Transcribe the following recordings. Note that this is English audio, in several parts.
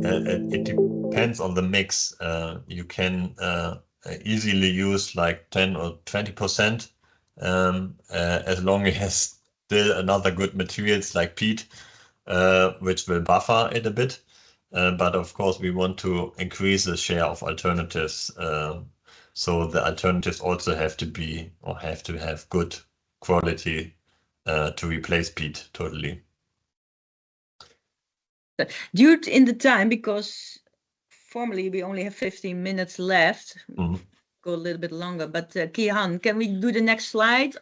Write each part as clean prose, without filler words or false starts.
it depends on the mix. You can easily use like 10 or 20%, as long as still another good materials like peat, which will buffer it a bit. But of course, we want to increase the share of alternatives. So the alternatives also have to be or have to have good quality to replace peat totally. Due to in the time, because formally we only have 15 minutes left, go a little bit longer. But Kian, can we do the next slide?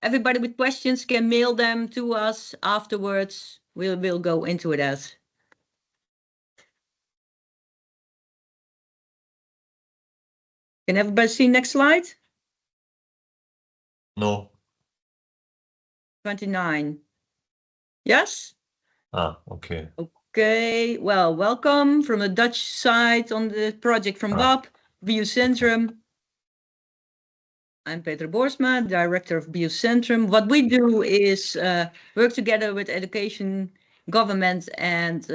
Everybody with questions can mail them to us afterwards. We'll go into it as. Can everybody see next slide? No. 29. Yes? Okay. Okay, well, welcome from the Dutch side on the project from BBoBB, Biocentrum. I'm Petra Boersma, Director of Biocentrum. What we do is work together with education, government, and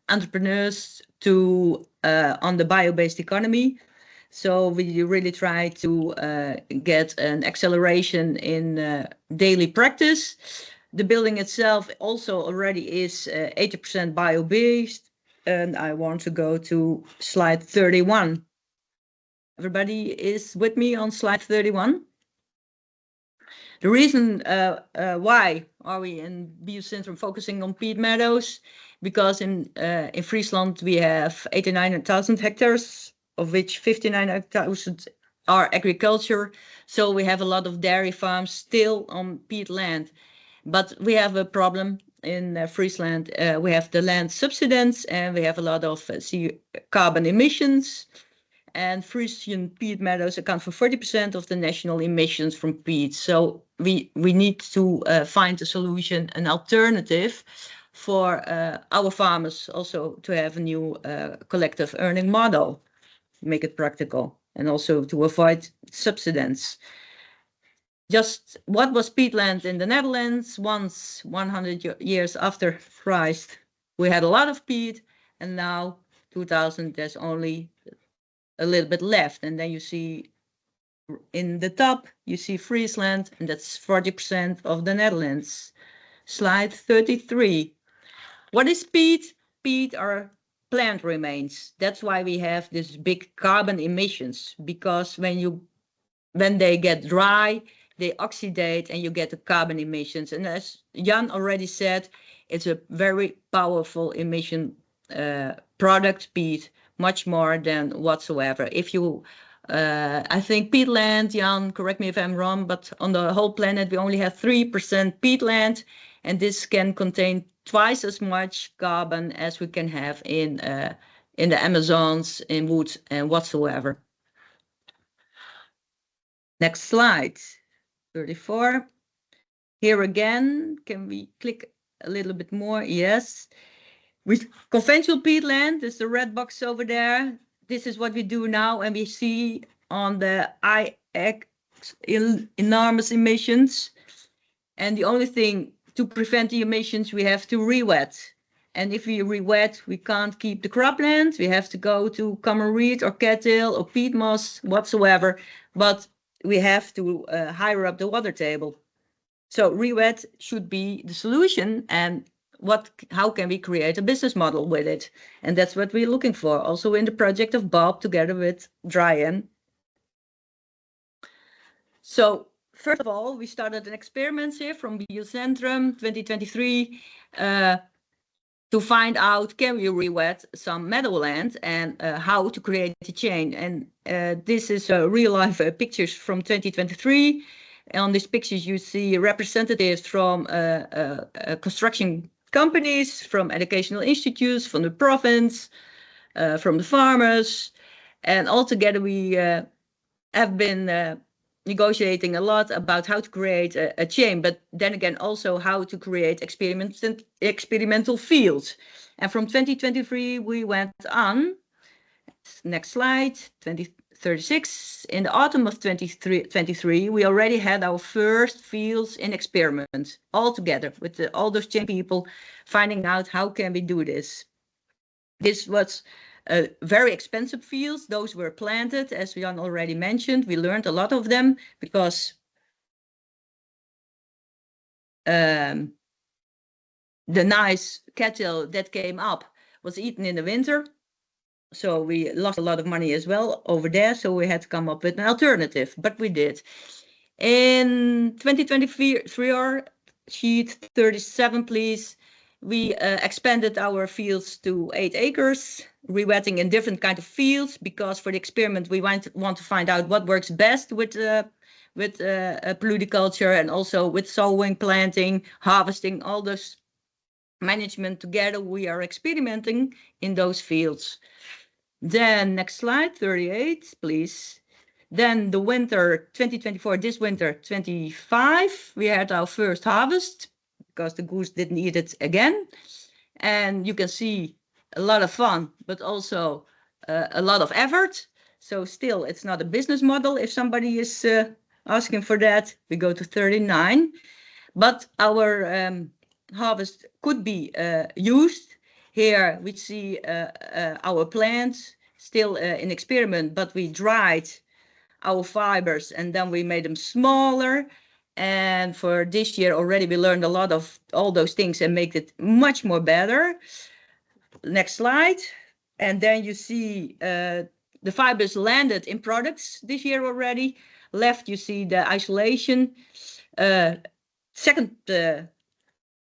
entrepreneurs to on the bio-based economy. So we really try to get an acceleration in daily practice. The building itself also already is 80% bio-based, and I want to go to slide 31. Everybody is with me on slide 31? The reason why are we in Biocentrum focusing on peat meadows, because in Friesland we have 89,000 hectares, of which 59,000 are agriculture. So we have a lot of dairy farms still on peat land. But we have a problem in Friesland. We have the land subsidence and we have a lot of carbon emissions. And Frisian peat meadows account for 40% of the national emissions from peat. So we need to find a solution, an alternative for our farmers also to have a new collective earning model, make it practical, and also to avoid subsidence. Just what was peatland in the Netherlands once 100 years after Christ? We had a lot of peat, and now 2000 there's only a little bit left. And then you see in the top, you see Friesland, and that's 40% of the Netherlands. Slide 33. What is peat? Peat are plant remains. That's why we have this big carbon emissions, because when they get dry, they oxidate and you get the carbon emissions. And as Jan already said, it's a very powerful emission product, peat, much more than whatsoever. If you, I think peatland, Jan, correct me if I'm wrong, but on the whole planet, we only have 3% peatland, and this can contain twice as much carbon as we can have in the Amazons, in woods and whatsoever. Next slide, 34. Here again, can we click a little bit more? Yes. With conventional peatland, there's the red box over there. This is what we do now, and we see on the enormous emissions. And the only thing to prevent the emissions, we have to rewet. And if we rewet, we can't keep the cropland. We have to go to common reed or cattail or peat moss, whatsoever. But we have to higher up the water table. So rewet should be the solution, and how can we create a business model with it? And that's what we're looking for, also in the project of BBoBB together with Dryan. So first of all, we started an experiment here from Biocentrum 2023 to find out, can we rewet some meadowland and how to create a chain. And this is real life pictures from 2023. On these pictures, you see representatives from construction companies, from educational institutes, from the province, from the farmers. And all together, we have been negotiating a lot about how to create a chain, but then again, also how to create experimental fields. And from 2023, we went on. Next slide, 2036. In the autumn of 2023, we already had our first fields in experiment all together with all those chain people finding out how can we do this. This was very expensive fields. Those were planted, as Jan already mentioned. We learned a lot of them because the nice cattle that came up was eaten in the winter. So we lost a lot of money as well over there. So we had to come up with an alternative, but we did. In 2023, sheet 37, please. We expanded our fields to 8 acres, rewetting in different kind of fields, because for the experiment we want to find out what works best with paludiculture, and also with sowing, planting, harvesting, all those management together. We are experimenting in those fields. Then next slide, 38, please. Then the winter 2024, this winter 25, we had our first harvest because the goose didn't eat it again. And you can see a lot of fun, but also a lot of effort. So still, it's not a business model. If somebody is asking for that, we go to 39. But our harvest could be used. Here we see our plants still in experiment, but we dried our fibers and then we made them smaller. And for this year already, we learned a lot of all those things and make it much more better. Next slide. And then you see the fibers landed in products this year already. Left, you see the isolation. Second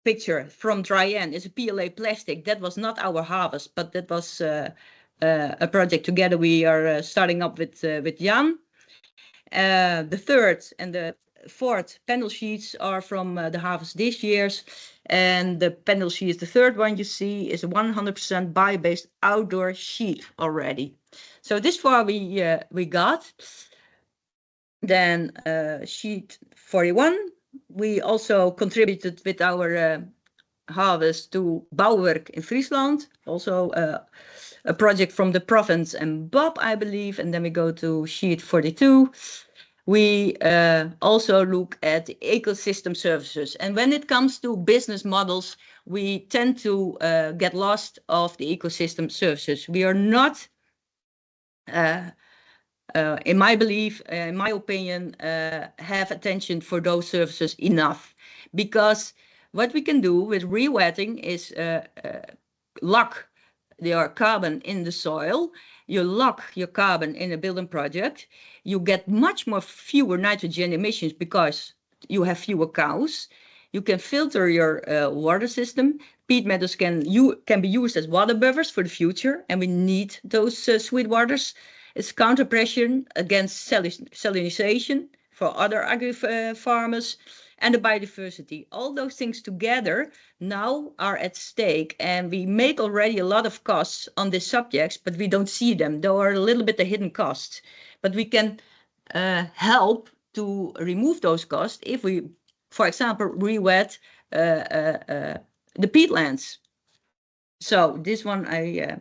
picture from Dryan is a PLA plastic. That was not our harvest, but that was a project together we are starting up with Jan. The third and the fourth panel sheets are from the harvest this year's, and the panel sheets, the third one you see, is a 100% bio-based outdoor sheet already. So this far we got. Then sheet 41, we also contributed with our harvest to Bouwwerk in Friesland, also a project from the province and BBoBB, I believe. And then we go to sheet 42. We also look at the ecosystem services. And when it comes to business models, we tend to get lost of the ecosystem services. We are not, in my belief, in my opinion, have attention for those services enough. Because what we can do with rewetting is lock your carbon in the soil. You lock your carbon in a building project. You get much more fewer nitrogen emissions because you have fewer cows. You can filter your water system. Peat meadows can be used as water buffers for the future, and we need those sweet waters. It's counter pressure against salinization for other agri farmers, and the biodiversity. All those things together now are at stake, and we make already a lot of costs on these subjects, but we don't see them. They are a little bit the hidden costs, but we can help to remove those costs if we, for example, rewet the peatlands. So this one I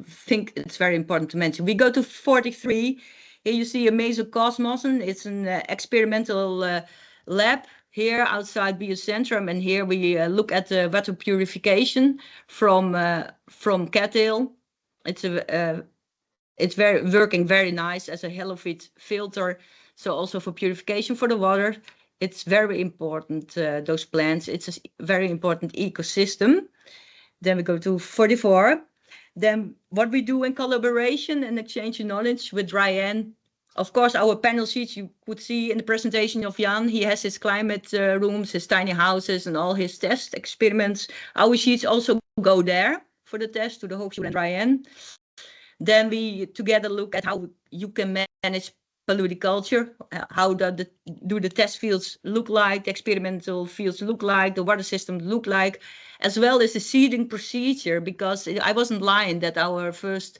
think it's very important to mention. We go to 43. Here you see a mesocosmos. It's an experimental lab here outside Biocentrum, and here we look at the water purification from cattle. It's working very nice as a halofit filter. So also for purification for the water, it's very important. Those plants, it's a very important ecosystem. Then we go to 44. Then what we do in collaboration and exchange of knowledge with Dryan. Of course, our panel sheets you could see in the presentation of Jan. He has his climate rooms, his tiny houses, and all his test experiments. Our sheets also go there for the test to the Hogeschool and Dryan. Then we together look at how you can manage paludiculture. How do the test fields look like, the experimental fields look like, the water system look like, as well as the seeding procedure, because I wasn't lying that our first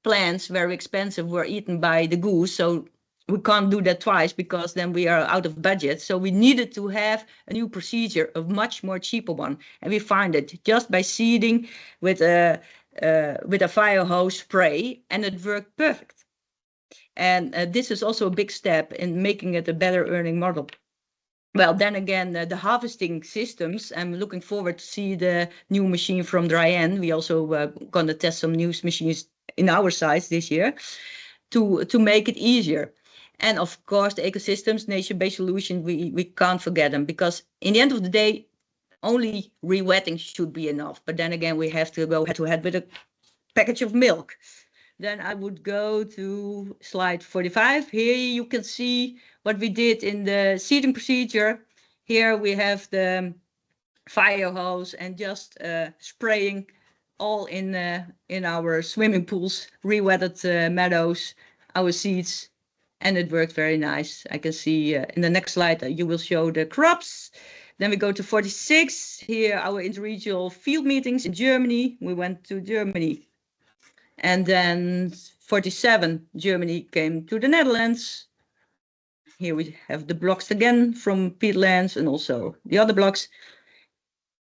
plants, very expensive, were eaten by the goose. So we can't do that twice because then we are out of budget. So we needed to have a new procedure, a much more cheaper one. And we find it just by seeding with a fire hose spray, and it worked perfect. And this is also a big step in making it a better earning model. Well, then again, the harvesting systems, I'm looking forward to see the new machine from Dryen. We also going to test some new machines in our sites this year to make it easier. And of course, the ecosystems, nature-based solution, we can't forget them, because in the end of the day, only rewetting should be enough. But then again, we have to go head-to-head with a package of milk. Then I would go to slide 45. Here you can see what we did in the seeding procedure. Here we have the fire hose and just spraying all in our swimming pools, rewetted meadows, our seeds, and it worked very nice. I can see in the next slide you will show the crops. Then we go to 46. Here our interregional field meetings in Germany. We went to Germany. And then 47, Germany came to the Netherlands. Here we have the blocks again from peatlands and also the other blocks.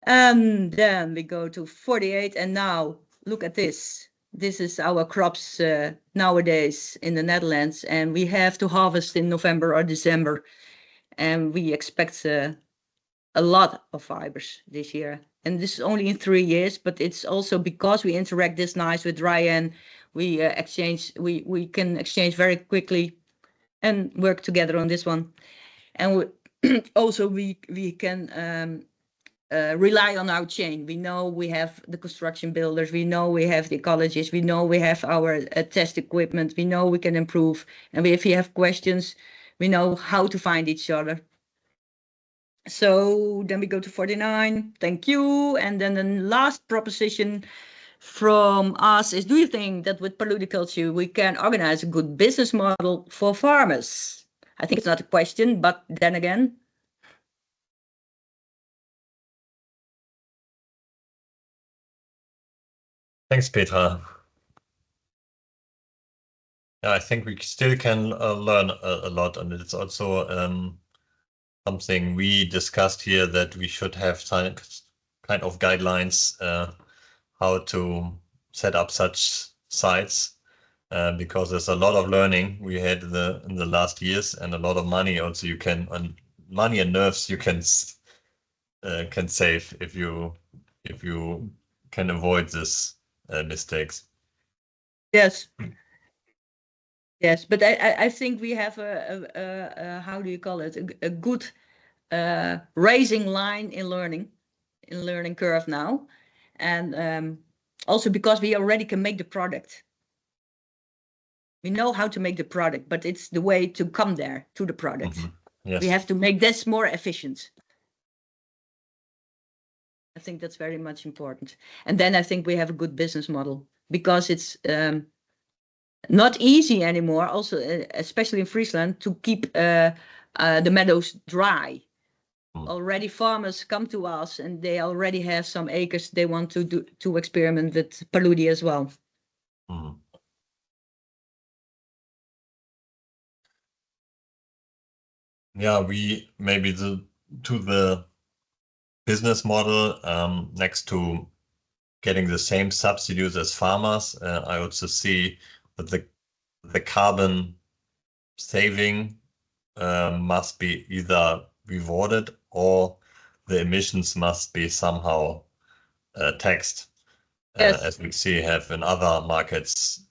And then we go to 48, and now look at this. This is our crops nowadays in the Netherlands, and we have to harvest in November or December. And we expect a lot of fibers this year. And this is only in 3 years, but it's also because we interact this nice with Dryen. We we can exchange very quickly and work together on this one. And also we can rely on our chain. We know we have the construction builders, we know we have the ecologists, we know we have our test equipment, we know we can improve. And if you have questions, we know how to find each other. So then we go to 49. Thank you. And then the last proposition from us is, do you think that with Paludiculture we can organize a good business model for farmers? I think it's not a question, but then again. Thanks, Petra. Yeah, I think we still can learn a lot, and it's also something we discussed here, that we should have kind of guidelines how to set up such sites, because there's a lot of learning we had in the last years, and a lot of money also money and nerves you can save if you can avoid this mistakes. Yes. Yes, but I think we have a how do you call it, a good raising line in learning curve now, and also because we already can make the product. We know how to make the product, but it's the way to come there to the product. Yes. We have to make this more efficient. I think that's very much important. And then I think we have a good business model, because it's not easy anymore, also especially in Friesland, to keep the meadows dry. Already farmers come to us and they already have some acres they want to experiment with Paludi as well. Yeah, we maybe to the business model, next to getting the same subsidies as farmers, I also see that the carbon saving must be either rewarded, or the emissions must be somehow taxed, Yes. as we see have in other markets.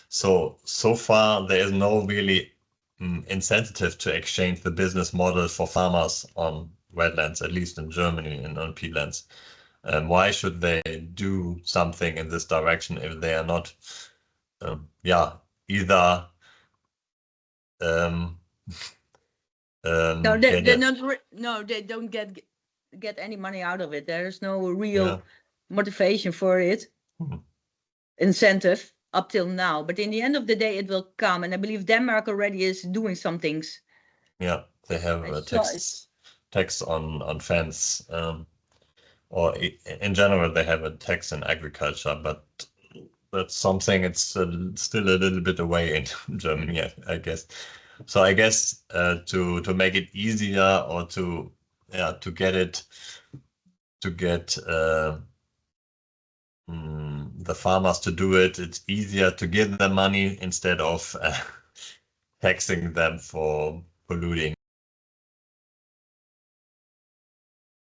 So far there is no really incentive to exchange the business model for farmers on wetlands, at least in Germany and on peatlands. Why should they do something in this direction if they are not, either no, they're not. No, they don't get any money out of it. There's no real motivation for it, incentive up till now. But in the end of the day, it will come, and I believe Denmark already is doing some things. Yeah, they have a tax on fence, or in general they have a tax in agriculture, but that's something it's still a little bit away in Germany, I guess. So I guess to make it easier, or to get the farmers to do it, it's easier to give them money instead of taxing them for polluting.